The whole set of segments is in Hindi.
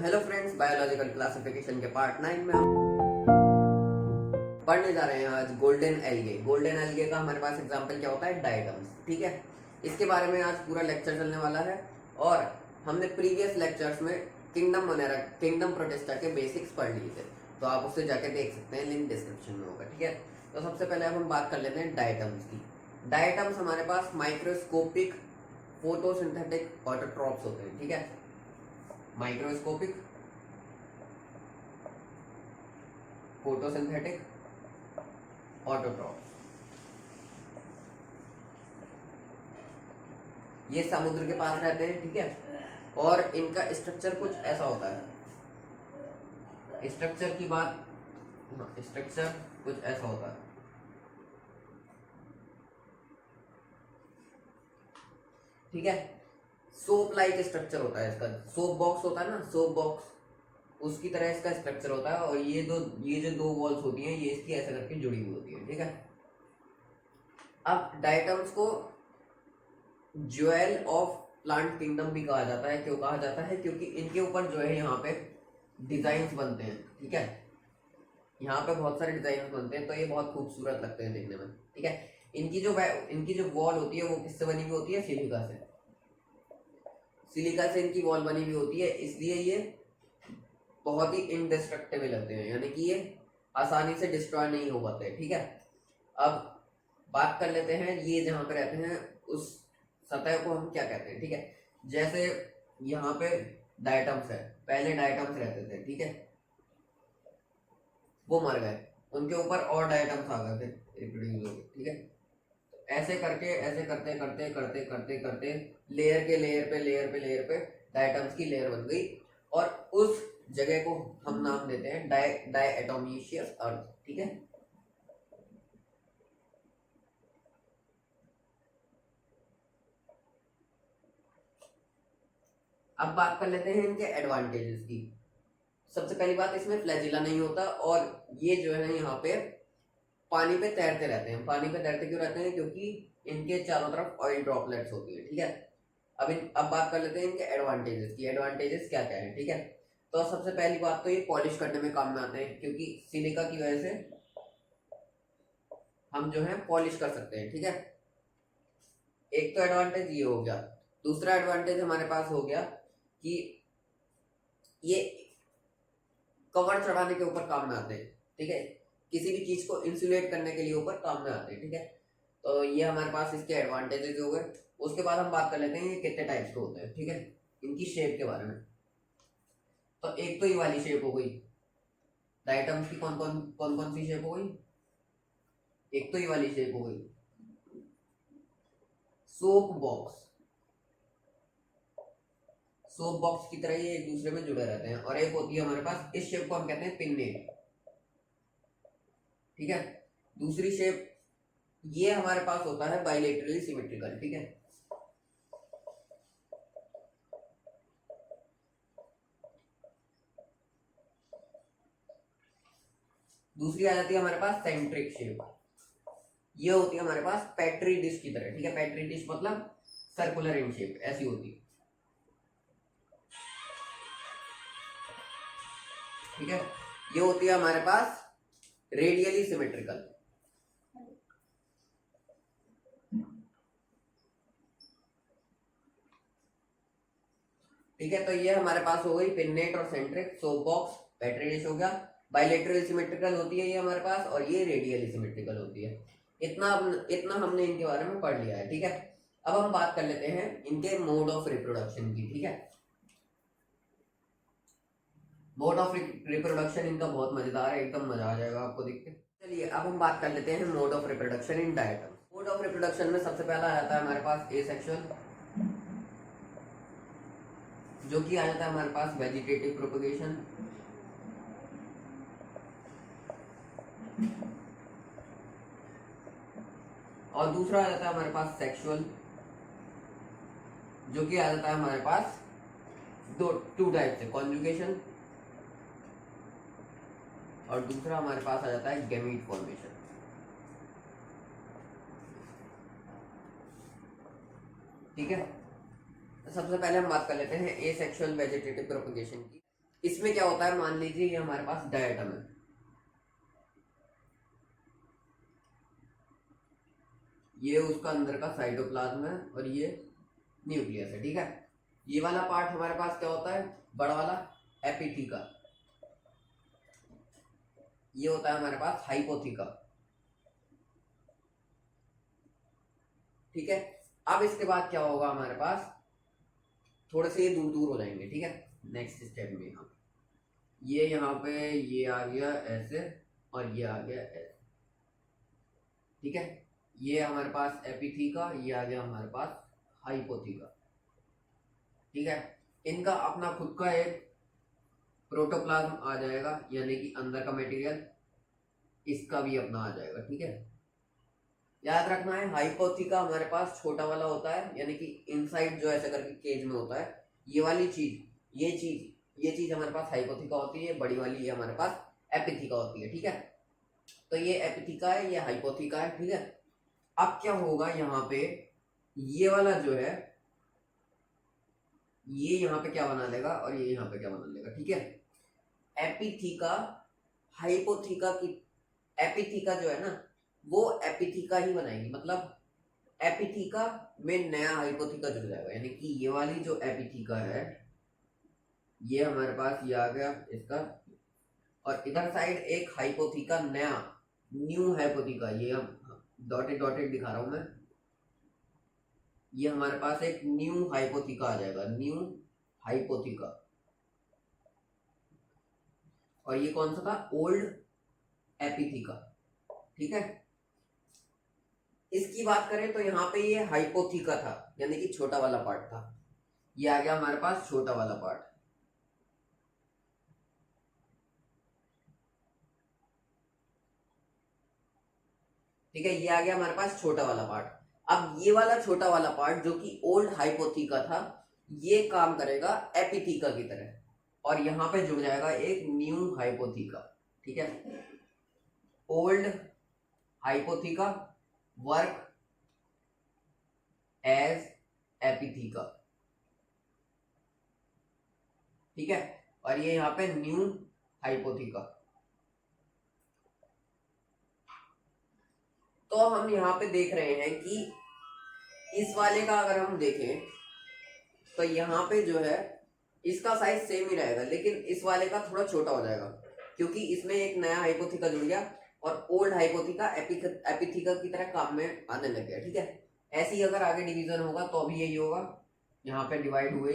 हेलो फ्रेंड्स, बायोलॉजिकल क्लासिफिकेशन के पार्ट 9 में हम पढ़ने जा रहे हैं आज गोल्डन एल्गे। गोल्डन एल्गे का हमारे पास एग्जांपल क्या होता है? डायटम्स। ठीक है, इसके बारे में आज पूरा लेक्चर चलने वाला है। और हमने प्रीवियस लेक्चर्स में किंगडम प्रोटिस्टा के बेसिक्स पढ़ लिए थे, तो आप उससे जाके देख सकते हैं, लिंक डिस्क्रिप्शन में होगा। ठीक है, तो सबसे पहले अब हम बात कर लेते हैं डायटम्स की। डायटम्स हमारे पास माइक्रोस्कोपिक फोटोसिंथेटिक ऑटोट्रॉप्स होते हैं। ठीक है, माइक्रोस्कोपिक फोटोसिंथेटिक ऑटोट्रॉप्स, ये समुद्र के पास रहते हैं। ठीक है, और इनका स्ट्रक्चर कुछ ऐसा होता है। स्ट्रक्चर कुछ ऐसा होता है। ठीक है, सोप लाइक स्ट्रक्चर होता है इसका। सोप बॉक्स होता है ना, सोप बॉक्स, उसकी तरह इसका स्ट्रक्चर होता है। और ये जो दो वॉल्स होती हैं, ये इसकी ऐसे करके जुड़ी हुई होती है। ठीक है, अब डायटम्स को ज्वेल ऑफ प्लांट किंगडम भी कहा जाता है। क्यों कहा जाता है? क्योंकि इनके ऊपर जो है यहाँ पे डिजाइन्स बनते हैं। ठीक है, यहाँ पे बहुत सारे डिजाइन बनते हैं, तो ये बहुत खूबसूरत लगते हैं देखने में। ठीक है, इनकी जो वॉल होती है वो किससे बनी हुई होती है? सिलिका से इनकी वॉल बनी हुई होती है, इसलिए ये बहुत ही इनडिस्ट्रक्टिबल लगते हैं, यानी कि ये आसानी से डिस्ट्रॉय नहीं हो पाते। ठीक है, अब बात कर लेते हैं ये जहाँ पे रहते हैं उस सतह को हम क्या कहते हैं। ठीक है, जैसे यहाँ पे डायटम्स है, पहले डायटम्स रहते थे। ठीक है, वो मर गए, उनके ऊपर और डायटम्स आ गए थे, रिप्रोड्यूस हो गए। ठीक है, ऐसे करके ऐसे करते करते करते करते करते लेयर के लेयर पे डायटम्स की लेयर बन गई, और उस जगह को हम नाम देते हैं डायटोमिशियस अर्थ। ठीक है, अब बात कर लेते हैं इनके एडवांटेजेस की। सबसे पहली बात, इसमें फ्लैजिला नहीं होता, और ये जो है यहाँ पे पानी पे तैरते रहते हैं। पानी पे तैरते क्यों रहते हैं? क्योंकि इनके चारों तरफ ऑयल ड्रॉपलेट्स होती है। ठीक है, अब बात कर लेते हैं इनके एडवांटेजेस की। एडवांटेजेस क्या क्या है? ठीक है, तो सबसे पहली बात तो ये पॉलिश करने में काम में आते हैं, क्योंकि सिलिका की वजह से हम जो है पॉलिश कर सकते हैं। ठीक है, एक तो एडवांटेज ये हो गया। दूसरा एडवांटेज हमारे पास हो गया कि ये कवर चढ़ाने के ऊपर काम में आते हैं। ठीक है, किसी भी चीज को इंसुलेट करने के लिए ऊपर काम में आते हैं। ठीक है, तो ये हमारे पास इसके एडवांटेजेस हो गए। उसके बाद हम बात कर लेते हैं ये कितने टाइप्स के होते हैं। ठीक है, इनकी शेप के बारे में। तो एक तो ये वाली शेप हो गई, डायटम्स की कौन कौन सी शेप हो गई? एक तो ये वाली शेप हो गई, सोप बॉक्स। सोप बॉक्स की तरह ये एक दूसरे में जुड़े रहते हैं। और एक होती है हमारे पास, इस शेप को हम कहते हैं पिन्नेट। ठीक है, दूसरी शेप ये हमारे पास होता है बाइलेटरली सिमेट्रिकल। ठीक है, दूसरी आ जाती है हमारे पास सेंट्रिक शेप। ये होती है हमारे पास पेट्री डिश की तरह। ठीक है, पेट्री डिश मतलब सर्कुलर इन शेप, ऐसी होती है। ठीक है, ये होती है हमारे पास रेडियली सिमेट्रिकल। ठीक है, तो ये हमारे पास हो गई पिन्नेट और centric. Soap box, petri dish हो गया। बाइलेटरल सिमेट्रिकल होती है ये हमारे पास, और ये रेडियली सिमेट्रिकल होती है। इतना हमने इनके बारे में पढ़ लिया है। ठीक है, अब हम बात कर लेते हैं इनके मोड ऑफ रिप्रोडक्शन की। ठीक है, मोड ऑफ रिप्रोडक्शन इनका बहुत मजेदार है, एकदम मजा आ जाएगा आपको देख के। चलिए अब हम बात कर लेते हैं mode of reproduction in diatom. Mode of reproduction में सबसे पहला आ जाता है हमारे पास एसेक्सुअल, जो कि आ जाता है हमारे पास वेजिटेटिव प्रोपगेशन। और दूसरा आ जाता है हमारे पास सेक्सुअल, जो कि आ जाता है हमारे पास टू टाइप से, कॉन्जुगेशन, और दूसरा हमारे पास आ जाता है गैमीट फॉर्मेशन। ठीक है, सबसे पहले हम बात कर लेते हैं एसेक्सुअल वेजिटेटिव प्रोपगेशन की। इसमें क्या होता है, मान लीजिए ये हमारे पास डायटम है, ये उसका अंदर का साइटोप्लाज्म है और ये न्यूक्लियस है, ठीक है। ये वाला पार्ट हमारे पास क्या होता है, बड़ा वाला एपिथीका, ये होता है हमारे पास हाइपोथीका, ठीक है। अब इसके बाद क्या होगा हमारे पास, थोड़े से ये दूर दूर हो जाएंगे, ठीक है। नेक्स्ट स्टेप में ये यहाँ पे ये आ गया ऐसे और ये आ गया ऐसे, ठीक है। ये हमारे पास एपिथीका, ये आ गया हमारे पास हाइपोथीका, ठीक है। इनका अपना खुद का एक प्रोटोप्लाज्म आ जाएगा, यानी कि अंदर का मटेरियल, इसका भी अपना आ जाएगा, ठीक है। याद रखना है हाइपोथीका हमारे पास छोटा वाला होता है, यानी कि इनसाइड जो ऐसा करके केज में होता है, ये वाली चीज ये चीज हमारे पास हाइपोथीका होती है, बड़ी वाली ये हमारे पास एपिथीका होती है, ठीक है। तो ये एपिथीका है, ये हाइपोथीका है, ठीक है। अब क्या होगा यहाँ पे, ये वाला जो है ये यहाँ पे क्या बना लेगा और ये यहाँ पे क्या बना लेगा, ठीक है। एपिथीका हाइपोथीका की, एपिथीका जो है ना वो एपिथीका ही बनाएगी, मतलब एपिथीका में नया हाइपोथीका जुड़ जाएगा, यानी कि ये वाली जो एपिथीका है ये हमारे पास ये आ गया इसका, और इधर साइड एक हाइपोथीका नया न्यू हाइपोथीका, ये हम डॉटेड डॉटेड दिखा रहा हूं मैं, ये हमारे पास एक न्यू हाइपोथीका आ जाएगा, न्यू हाइपोथीका। और ये कौन सा था, ओल्ड एपिथीका, ठीक है। इसकी बात करें तो यहाँ पे ये हाइपोथीका था, यानी कि छोटा वाला पार्ट था, ये आ गया हमारे पास छोटा वाला पार्ट, ठीक है। ये आ गया हमारे पास छोटा वाला पार्ट। अब ये वाला छोटा वाला पार्ट जो कि ओल्ड हाइपोथीका था, ये काम करेगा एपिथीका की तरह, और यहां पे जुड़ जाएगा एक न्यू हाइपोथीका, ठीक है। ओल्ड हाइपोथीका वर्क एज एपिथीका, ठीक है। और ये यहाँ पे न्यू हाइपोथीका। तो हम यहाँ पे देख रहे हैं कि इस वाले का अगर हम देखें तो यहाँ पे जो है इसका साइज सेम ही रहेगा, लेकिन इस वाले का थोड़ा छोटा हो जाएगा, क्योंकि इसमें एक नया हाइपोथीका जुड़ गया और ओल्ड हाइपोथीका एपिथीका की तरह काम में आने लग गया, ठीक है। ऐसे ही अगर आगे डिवीजन होगा तो भी यही होगा, यहाँ पे डिवाइड हुए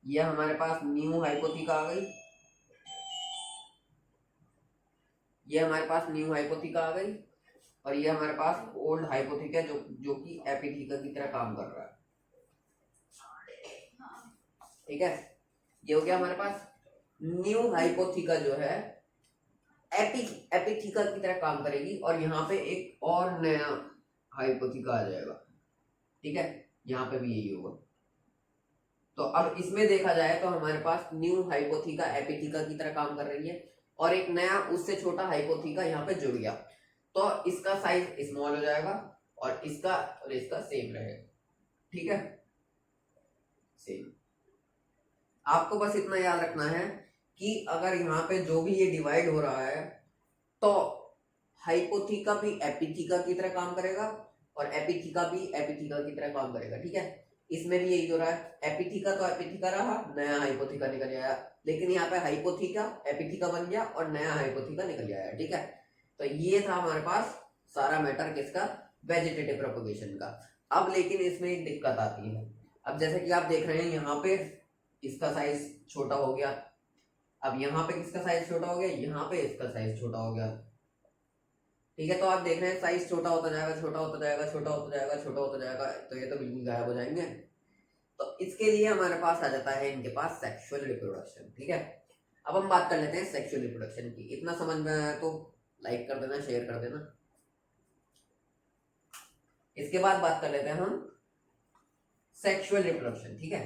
ये हमारे पास न्यू हाइपोथीका आ गई, ये हमारे पास न्यू हाइपोथीका आ गई, और ये हमारे पास ओल्ड हाइपोथीका जो कि एपिथीका की तरह काम कर रहा है, ठीक है। ये हो गया हमारे पास न्यू हाइपोथीका जो है एपिथीका की तरह काम करेगी, और यहाँ पे एक और नया हाइपोथीका आ जाएगा, ठीक है। यहाँ पे भी यही होगा। तो अब इसमें देखा जाए तो हमारे पास न्यू हाइपोथीका एपिथीका की तरह काम कर रही है, और एक नया उससे छोटा हाइपोथीका यहाँ पे जुड़ गया, तो इसका साइज स्मॉल हो जाएगा और इसका सेम रहेगा, ठीक है, सेम। आपको बस इतना याद रखना है कि अगर यहाँ पे जो भी ये डिवाइड हो रहा है तो हाइपोथीका भी एपिथीका की तरह काम करेगा और एपिथीका भी एपिथीका की तरह काम करेगा, ठीक है। इसमें भी यही हो रहा है, एपिथीका तो एपिथीका रहा, नया हाइपोथीका निकल आया, लेकिन यहाँ पे हाइपोथीका एपिथीका बन गया और नया हाइपोथीका निकल आया, ठीक है। तो ये था हमारे पास सारा मैटर किसका, वेजिटेटिव प्रोपगेशन का। अब लेकिन इसमें एक दिक्कत आती है, अब जैसे कि आप देख रहे हैं यहाँ पे इसका साइज छोटा हो गया, अब यहाँ पे किसका साइज छोटा हो गया, यहाँ पे इसका साइज छोटा हो गया, ठीक है। तो आप देख रहे हैं साइज छोटा होता जाएगा, छोटा होता जाएगा, छोटा होता जाएगा, छोटा होता जाएगा, तो ये तो बिल्कुल गायब हो जाएंगे। तो इसके लिए हमारे पास आ जाता है इनके पास सेक्सुअल रिप्रोडक्शन, ठीक है। अब हम बात कर लेते हैं सेक्सुअल रिप्रोडक्शन की। इतना समझ में आया तो लाइक कर देना, शेयर कर देना। इसके बाद बात कर लेते हैं हम सेक्सुअल रिप्रोडक्शन, ठीक है।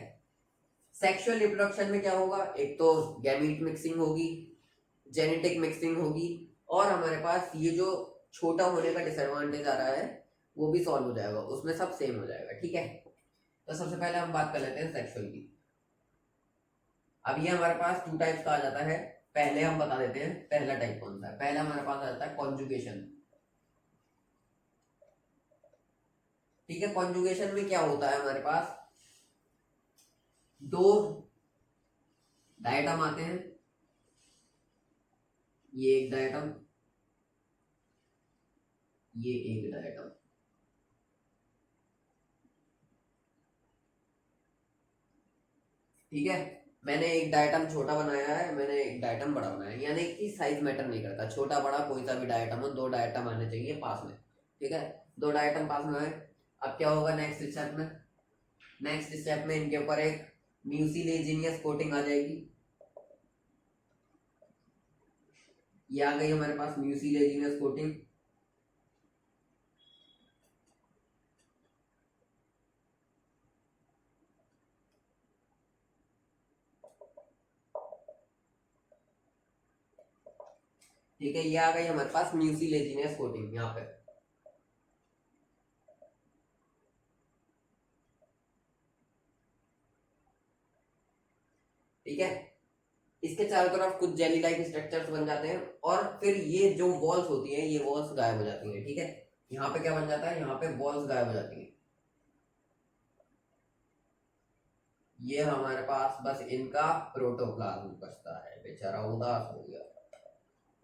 सेक्सुअल रिप्रोडक्शन में क्या होगा, एक तो गैमीट मिक्सिंग होगी, जेनेटिक मिक्सिंग होगी, और हमारे पास ये जो छोटा होने का डिसएडवांटेज आ रहा है वो भी सॉल्व हो जाएगा, उसमें सब सेम हो जाएगा, ठीक है। तो सबसे पहले हम बात कर लेते हैं सेक्सुअल की। अब ये हमारे पास 2 टाइप्स का आ जाता है। पहले हम बता देते हैं पहला टाइप कौन सा है। पहला हमारे पास आ जाता है कॉन्जुगेशन। ठीक है, कॉन्जुगेशन में क्या होता है, हमारे पास दो डायटम आते हैं, ये एक डायटम, ये एक डायटम। ठीक है, मैंने एक डायटम छोटा बनाया है, मैंने एक डायटम बड़ा बनाया है, यानी कि साइज मैटर नहीं करता, छोटा बड़ा कोई सा भी डायटम हो, 2 डायटम आने चाहिए पास में। ठीक है, 2 डायटम पास में आए। अब क्या होगा नेक्स्ट स्टेप में, नेक्स्ट स्टेप में इनके ऊपर एक म्यूसिलेजिनियस कोटिंग आ जाएगी। ये आ गई हमारे पास म्यूसिलेजिनियस कोटिंग। ठीक है, ये आ गई हमारे पास म्यूसिलेजिनियस कोटिंग यहाँ पे। ठीक है, इसके चारों तरफ कुछ जेली लाइक स्ट्रक्चर्स बन जाते हैं और फिर ये जो वॉल्स होती हैं ये वॉल्स गायब हो जाती हैं। ठीक है, यहाँ पे क्या बन जाता है, यहाँ पे वॉल्स गायब हो जाती हैं। ये हमारे पास बस इनका प्रोटोप्लाज्म बचता है, बेचारा उदास हो गया,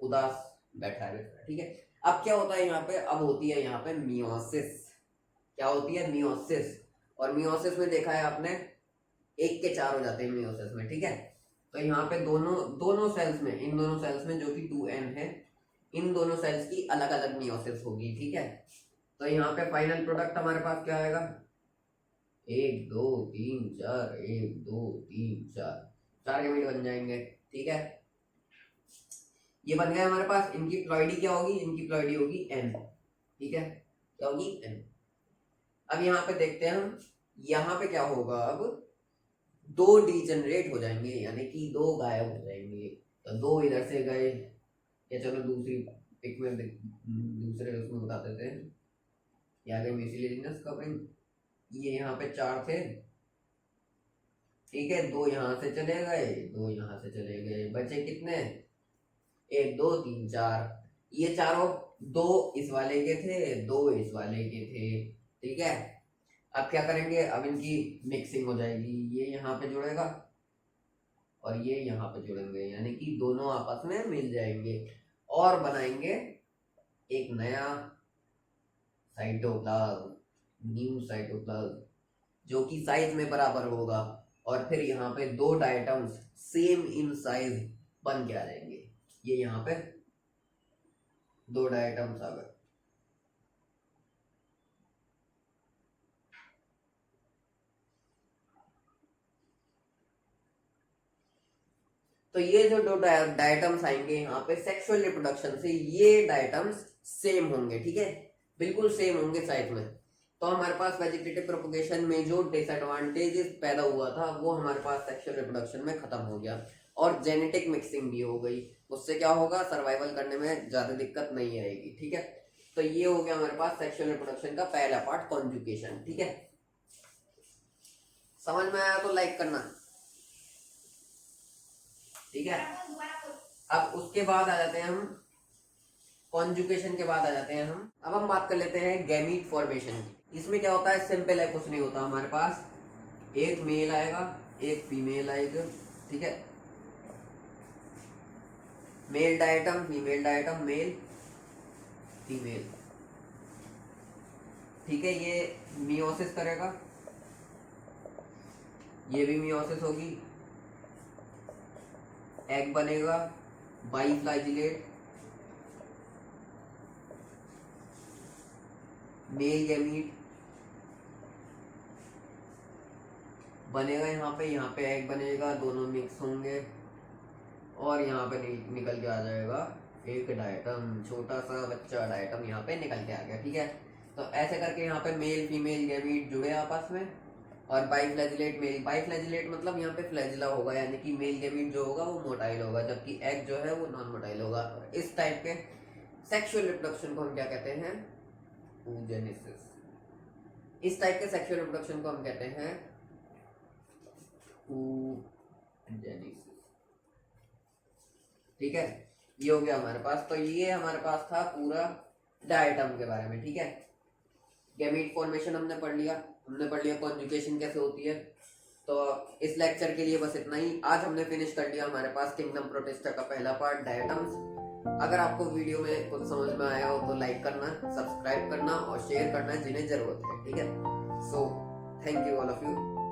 उदास बैठा है बेचारा। ठीक है, अब क्या होता है यहाँ पे, अब होती है यहाँ पे मियोसिस। क्या होती है, मियोसिस। और मियोसिस में देखा है आपने, 1 के 4 हो जाते हैं मियोसिस में। ठीक है, तो यहाँ पे दोनों दोनों सेल्स में, इन दोनों सेल्स में जो कि 2n है, इन दोनों सेल्स की अलग अलग मियोसिस होगी। ठीक है, तो यहाँ पे फाइनल प्रोडक्ट हमारे पास क्या आएगा, 1 2 3 4, 1 2 3 4, 4 गैमेट बन जाएंगे। ठीक है, ये बन गया हमारे पास। इनकी प्लॉइडी क्या होगी, इनकी प्लॉइडी होगी n। ठीक है, क्या होगी n। अब यहाँ पे देखते हैं हम, यहाँ पे क्या होगा, अब 2 डीजनरेट हो जाएंगे, यानी कि 2 गायब हो जाएंगे। तो 2 इधर से गए, या चलो दूसरी पिक में दूसरे उसमें बता देते हैं। यहाँ गए म्यूसिलेजिनस कवरिंग, ये यहाँ पे 4 थे। ठीक है, 2 यहाँ से चले गए, 2 यहाँ से चले गए, बचे कितने, 1 2 3 4। ये चारों 2 इस वाले के थे, 2 इस वाले के थे। ठीक है, अब क्या करेंगे, अब इनकी मिक्सिंग हो जाएगी, ये यहाँ पे जुड़ेगा और ये यहाँ पे जुड़ेंगे, यानी कि दोनों आपस में मिल जाएंगे और बनाएंगे एक नया साइटोप्लाज्म, न्यू साइटोप्लाज्म, जो कि साइज में बराबर होगा। और फिर यहाँ पे 2 डायटम्स सेम इन साइज बन के आ जाएंगे। ये यहाँ पे 2 डायटम्स आ गए। तो ये जो 2 डायटम्स आएंगे यहाँ पे सेक्सुअल रिप्रोडक्शन से, ये डायटम्स सेम होंगे। ठीक है, बिल्कुल सेम होंगे साइज में। तो हमारे पास वेजिटेटिव प्रोपगेशन में जो डिसएडवांटेज पैदा हुआ था वो हमारे पास सेक्सुअल रिप्रोडक्शन में खत्म हो गया, और जेनेटिक मिक्सिंग भी हो गई। उससे क्या होगा, सर्वाइवल करने में ज्यादा दिक्कत नहीं आएगी। ठीक है, तो ये हो गया हमारे पास सेक्सुअल रिप्रोडक्शन का पहला पार्ट, कॉन्जुगेशन। ठीक है, समझ में आया तो लाइक करना। ठीक है, अब उसके बाद आ जाते हैं हम, कॉन्जुगेशन के बाद आ जाते हैं हम, अब हम बात कर लेते हैं गैमीट फॉर्मेशन की। इसमें क्या होता है, सिंपल है, कुछ नहीं होता। हमारे पास एक मेल आएगा, एक फीमेल आएगा। ठीक है, male diatom, female diatom, male female. ठीक है, ये मियोसिस करेगा, ये भी मियोसिस होगी, एग बनेगा, बाइफ्लैजिलेट, मेल गैमीट बनेगा यहाँ पे एग बनेगा, दोनों मिक्स होंगे और यहाँ पे निकल के आ जाएगा एक डायटम, छोटा सा बच्चा डायटम यहाँ पे निकल के आ गया। ठीक है, तो ऐसे करके यहाँ पे मेल फीमेल गैमीट जुड़े आपस में, और बाइफ्लैजिलेट मेल, बाइफ्लैजिलेट मतलब यहाँ पे फ्लैजिला होगा, यानी कि मेल गैमीट जो होगा वो मोटाइल होगा, जबकि एग जो है वो नॉन मोटाइल होगा। इस टाइप के सेक्सुअल रिप्रोडक्शन को हम क्या कहते हैं, oogenesis। इस टाइप के सेक्सुअल रिप्रोडक्शन को हम कहते हैं oogenesis। जेनेसिस। ठीक है, ये हो गया हमारे पास। तो ये हमारे पास था पूरा डायटम के बारे में। ठीक है, गैमीट फॉर्मेशन हमने पढ़ लिया, हमने पढ़ लिया कॉन्जुगेशन कैसे होती है। तो इस लेक्चर के लिए बस इतना ही। आज हमने फिनिश कर लिया हमारे पास किंगडम प्रोटिस्टा का पहला पार्ट, डायटम्स। अगर आपको वीडियो में कुछ समझ में आया हो तो लाइक करना, सब्सक्राइब करना और शेयर करना जिन्हें जरूरत है। ठीक है, so thank you all of you.